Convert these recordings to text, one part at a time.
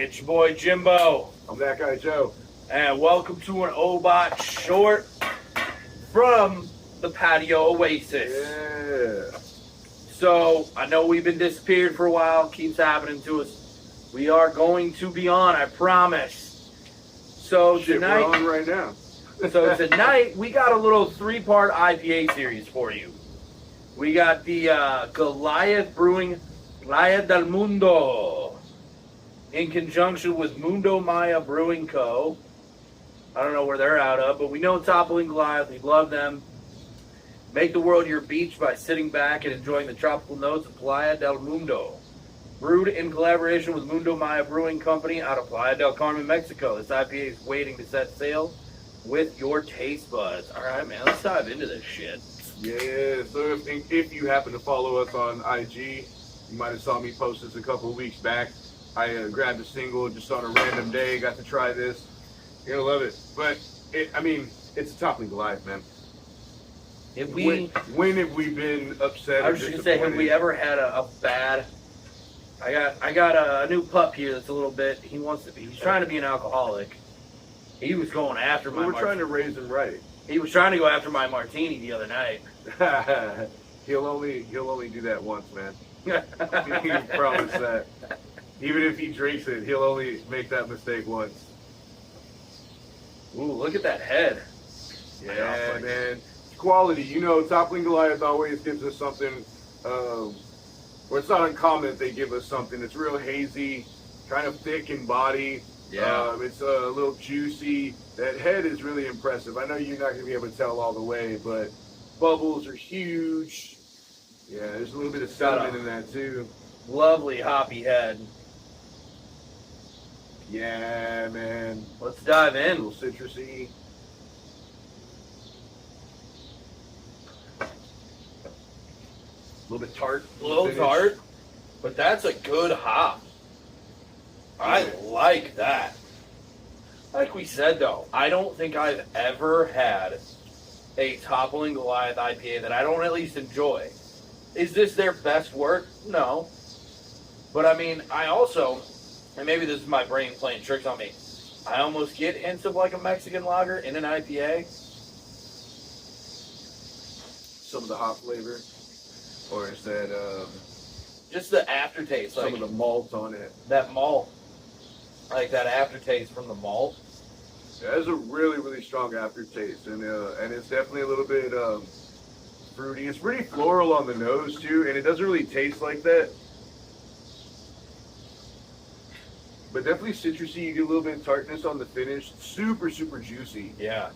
It's your boy Jimbo. I'm that guy Joe. And welcome to an OBAAT short from the Patio Oasis. Yeah. So, I know we've been disappeared for a while. Keeps happening to us. We are going to be on, I promise. So tonight, we're on right now. so tonight, we got a little 3-part IPA series for you. We got the Goliath Brewing Playa del Mundo in conjunction with Mundo Maya Brewing Co. I don't know where they're out of, but we know Toppling Goliath. We love them. Make the world your beach by sitting back and enjoying the tropical notes of Playa del Mundo. Brewed in collaboration with Mundo Maya Brewing Company out of Playa del Carmen, Mexico. This IPA is waiting to set sail with your taste buds. All right, man, let's dive into this shit. Yeah, so if you happen to follow us on IG, you might have saw me post this a couple of weeks back. I grabbed a single just on a random day, got to try this. You're gonna love it. But, it's a Toppling Goliath, man. When have we been upset? I was just gonna say, have we ever had a bad? I got a new pup here that's a little bit. He's trying to be an alcoholic. He was going after my. We're trying to raise him right. He was trying to go after my martini the other night. he'll only do that once, man. You can promise that. Even if he drinks it, he'll only make that mistake once. Ooh, look at that head. Yeah, man. It's quality. You know, Toppling Goliath always gives us something, or it's not uncommon that they give us something. It's real hazy, kind of thick in body. Yeah. It's a little juicy. That head is really impressive. I know you're not going to be able to tell all the way, but bubbles are huge. Yeah, there's a little bit of sediment in that too. Lovely hoppy head. Yeah, man. Let's dive in. A little citrusy. A little bit tart. A little tart, but that's a good hop. I like that. Like we said, though, I don't think I've ever had a Toppling Goliath IPA that I don't at least enjoy. Is this their best work? No. But, I mean, I also, and maybe this is my brain playing tricks on me, I almost get hints of like a Mexican lager in an IPA. Some of the hop flavor. Or is that, just the aftertaste. Some of the malt on it. That malt. Like that aftertaste from the malt. Yeah, it has a really, really strong aftertaste. And it's definitely a little bit fruity. It's pretty floral on the nose, too. And it doesn't really taste like that. But definitely citrusy. You get a little bit of tartness on the finish. Super, super juicy. Yeah.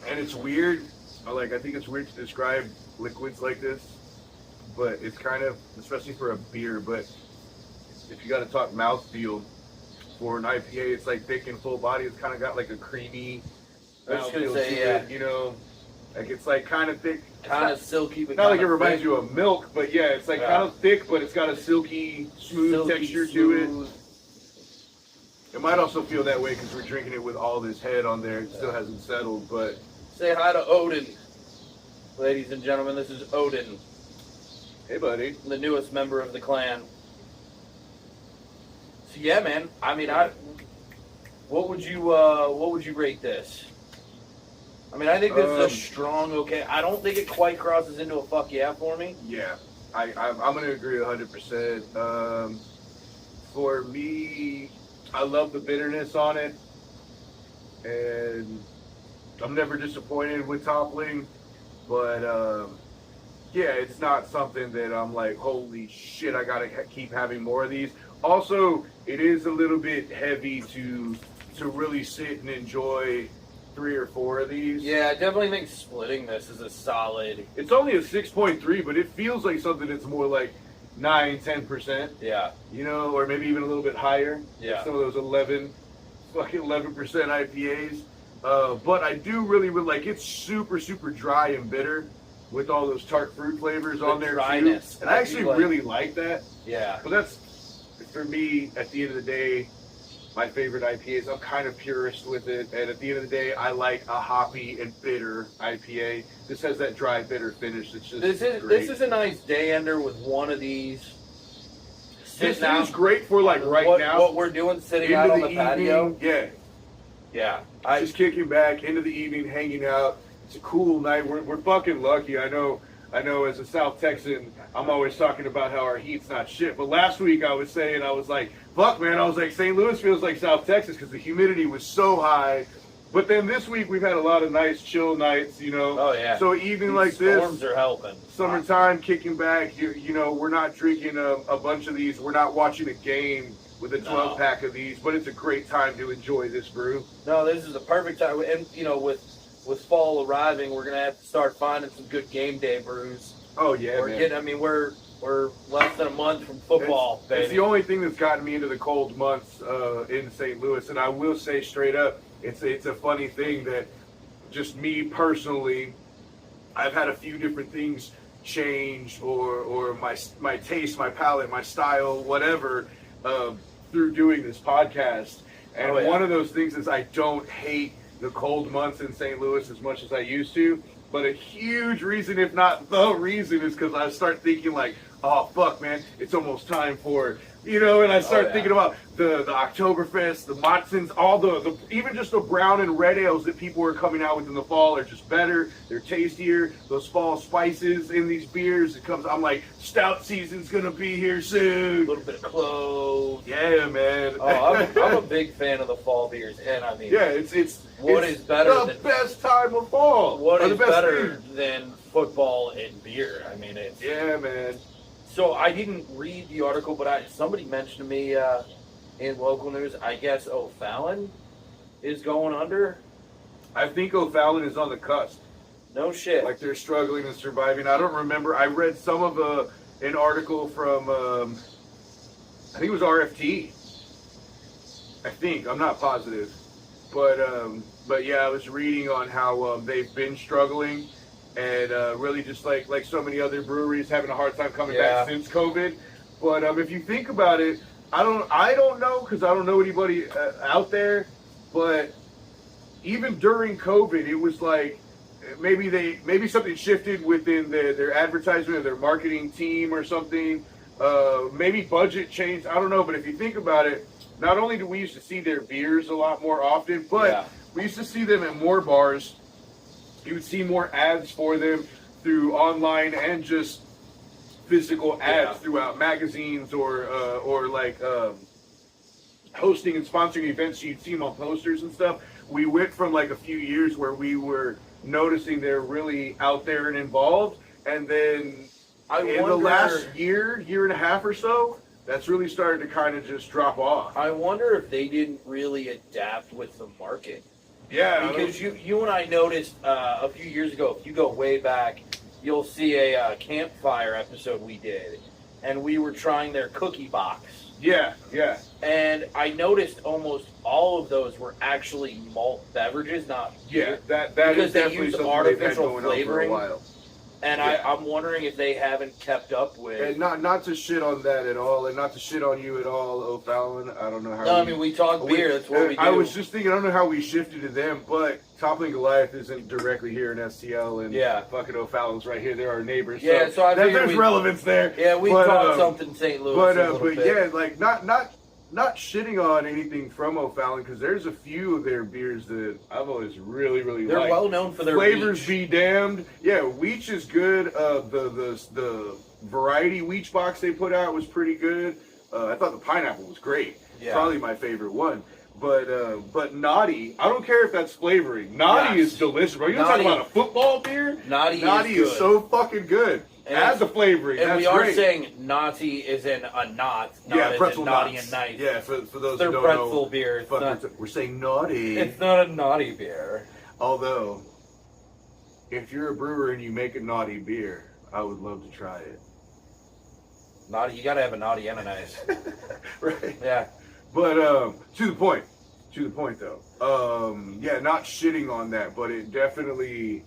And it's weird. I think it's weird to describe liquids like this. But it's kind of, especially for a beer, but if you got to talk mouthfeel for an IPA, it's like thick and full body. It's kind of got like a creamy mouthfeel to it, you know. Like it's like kind of thick. Kind of silky, but not like it reminds you of milk, but yeah, it's like kind of thick, but it's got a silky, smooth texture to it. It might also feel that way because we're drinking it with all this head on there. It still hasn't settled, but... Say hi to Odin. Ladies and gentlemen, this is Odin. Hey, buddy. The newest member of the clan. So yeah, man. I mean, what would you rate this? I mean, I think this is a strong okay. I don't think it quite crosses into a fuck yeah for me. Yeah, I'm going to agree 100%. For me, I love the bitterness on it. And I'm never disappointed with Toppling. But, yeah, it's not something that I'm like, holy shit, I got to keep having more of these. Also, it is a little bit heavy to really sit and enjoy 3 or 4 of these. Yeah, I definitely think splitting this is a solid. It's only a 6.3, but it feels like something that's more like 9-10%. Yeah. You know, or maybe even a little bit higher. Yeah. Like some of those 11% IPAs. But I do really like it's super, super dry and bitter with all those tart fruit flavors on there dryness. too. And I actually really like that. Yeah. But that's, for me, at the end of the day, my favorite IPAs. I'm kind of purist with it, and at the end of the day, I like a hoppy and bitter IPA. This has that dry, bitter finish. It's just this is a nice day ender with one of these sitting out. This is great for like right now. What we're doing, sitting out on the patio. Yeah. Yeah. Just kicking back into the evening, hanging out. It's a cool night. We're fucking lucky. I know as a South Texan, I'm always talking about how our heat's not shit. But last week I was like, fuck man, I was like, St. Louis feels like South Texas because the humidity was so high. But then this week we've had a lot of nice chill nights, you know. Oh yeah. So even These like this, storms are helping. summertime, kicking back. You know, we're not drinking a bunch of these. We're not watching a game with a 12-pack of these. But it's a great time to enjoy this brew. No, this is the perfect time. And you know, with fall arriving, we're gonna have to start finding some good game day brews. Oh yeah, man. We're less than a month from football. It's the only thing that's gotten me into the cold months in St. Louis, and I will say straight up, it's a funny thing that just me personally, I've had a few different things change or my taste, my palate, my style, whatever, through doing this podcast. And one of those things is I don't hate the cold months in St. Louis as much as I used to. But a huge reason, if not the reason, is because I start thinking like, oh fuck, man, it's almost time for, you know, and I start thinking about the Oktoberfest, the Matzens, all the even just the brown and red ales that people are coming out with in the fall are just better. They're tastier. Those fall spices in these beers, I'm like, stout season's gonna be here soon. A little bit of clove. Yeah, man. Oh, I'm a big fan of the fall beers, and I mean, yeah, it's better the best time of fall. What is better than football and beer? I mean, it's man. So I didn't read the article, but somebody mentioned to me in local news, I guess O'Fallon is going under. I think O'Fallon is on the cusp. No shit. Like they're struggling and surviving. I don't remember. I read some of an article from, I think it was RFT. I think. I'm not positive. But yeah, I was reading on how they've been struggling. And really just like so many other breweries having a hard time coming back since COVID. But if you think about it, I don't know because I don't know anybody out there. But even during COVID, it was like maybe something shifted within their advertisement or their marketing team or something. Maybe budget changed. I don't know. But if you think about it, not only do we used to see their beers a lot more often, but we used to see them at more bars. You would see more ads for them through online and just physical ads throughout magazines or like hosting and sponsoring events. You'd see them on posters and stuff. We went from like a few years where we were noticing they're really out there and involved, and then in the last year and a half or so, that's really started to kind of just drop off. I wonder if they didn't really adapt with the market. Yeah, because you and I noticed a few years ago, if you go way back, you'll see a campfire episode we did, and we were trying their cookie box. Yeah. And I noticed almost all of those were actually malt beverages, not beer. That because is they definitely use something artificial they've had going flavoring. on for a while. And I'm wondering if they haven't kept up with. And not to shit on that at all, and not to shit on you at all, O'Fallon. I don't know how. No, I mean we talk beer. That's what we do. I was just thinking. I don't know how we shifted to them, but Toppling Goliath isn't directly here in STL, and fucking O'Fallon's right here. They're our neighbors. Yeah, so I there's relevance there. Yeah, we talked something St. Louis. But yeah, like not shitting on anything from O'Fallon, because there's a few of their beers that I've always really liked. They're well known for their flavors. Weech. Be damned. Yeah, Weech is good. The variety Weech box they put out was pretty good. I thought the pineapple was great. Yeah. Probably my favorite one. But Naughty, I don't care if that's flavoring. Naughty is delicious, bro. You talk about a football beer? Naughty is so fucking good. As a flavoring, and that's we are great. saying naughty is in a not pretzel naughty knots. and nice. Yeah, for those they're who don't pretzel know, beer. We're saying naughty. It's not a naughty beer. Although, if you're a brewer and you make a naughty beer, I would love to try it. Naughty, you gotta have a naughty and a nice. Right. Yeah. But to the point though. Yeah, not shitting on that, but it definitely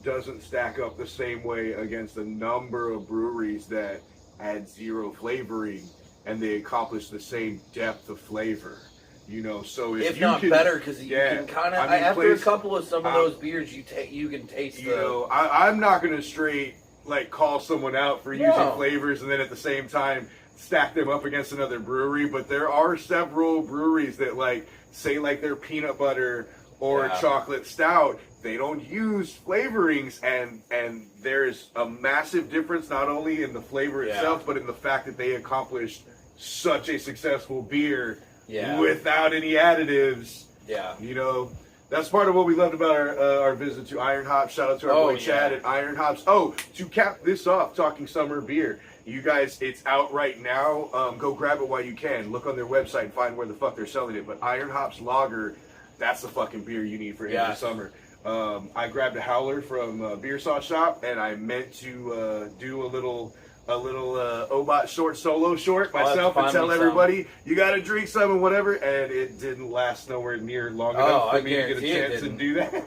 doesn't stack up the same way against a number of breweries that add zero flavoring and they accomplish the same depth of flavor. You know, so if you not can, better, because you can kind of after a couple of some of those beers, you can taste. You know, I'm not gonna straight like call someone out for using flavors and then at the same time stack them up against another brewery, but there are several breweries that like say like their peanut butter or chocolate stout, they don't use flavorings, and there's a massive difference not only in the flavor itself, but in the fact that they accomplished such a successful beer without any additives. Yeah. You know, that's part of what we loved about our visit to Iron Hops. Shout out to our boy Chad at Iron Hops. Oh, to cap this off, talking summer beer, you guys, it's out right now. Go grab it while you can. Look on their website and find where the fuck they're selling it. But Iron Hops Lager, that's the fucking beer you need for end of summer. I grabbed a howler from Beer Sauce Shop, and I meant to do a little OBAAT short solo short myself and tell everybody you got to drink some and whatever, and it didn't last nowhere near long enough for me to get a chance to do that.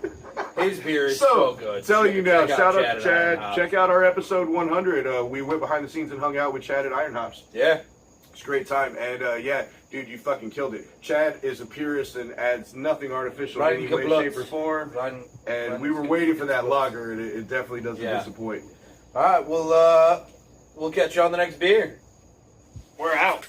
His beer is so good. Telling you now, shout out to Chad. Check out our episode 100. We went behind the scenes and hung out with Chad at Iron Hops. Yeah. It's a great time, and dude, you fucking killed it. Chad is a purist and adds nothing artificial in any way, shape, or form. And we were waiting for that lager, and it definitely doesn't disappoint. All right, we'll catch you on the next beer. We're out.